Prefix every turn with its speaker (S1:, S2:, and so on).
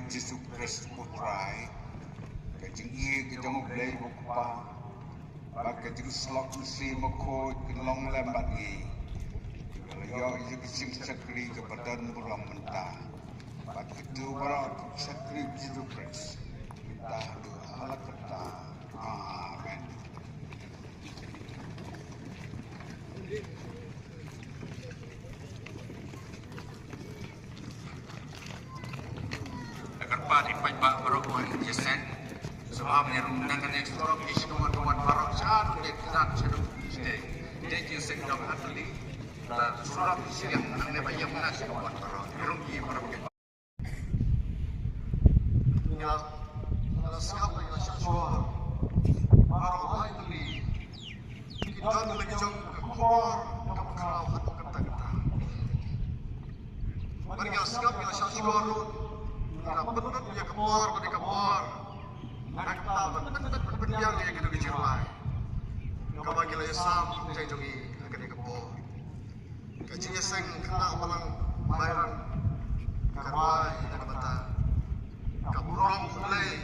S1: Jesu Kristus putrai kajing ie kajang blay bukpa kajing slok si makoj kelong lembat ni kalau yo je kecing sakri ke badan buram mentah bak itu barat sakri Jesu Kristus kita doa Allah kata amin. Pak Ipai Pak Barokuan Jesen sebab menyenangkan ekstrok di kawan-kawan Barok satu dekat satu stay jadi sekdom atli dan surat siang ane bayam nas kawan Barok rugi Barok ya siapa yang syaswa Barok atli kita lejong keluar kalau kata-kata mari siapa yang syaswa betul dia kebor, beri kebor. Nak tahu betul berbiang dia gitu kecilai. Kau bagi lagi sam, saya jogi akan dia kebor. Kecilnya seng kena malang bayaran karwai dan kata. Kau burung mulai.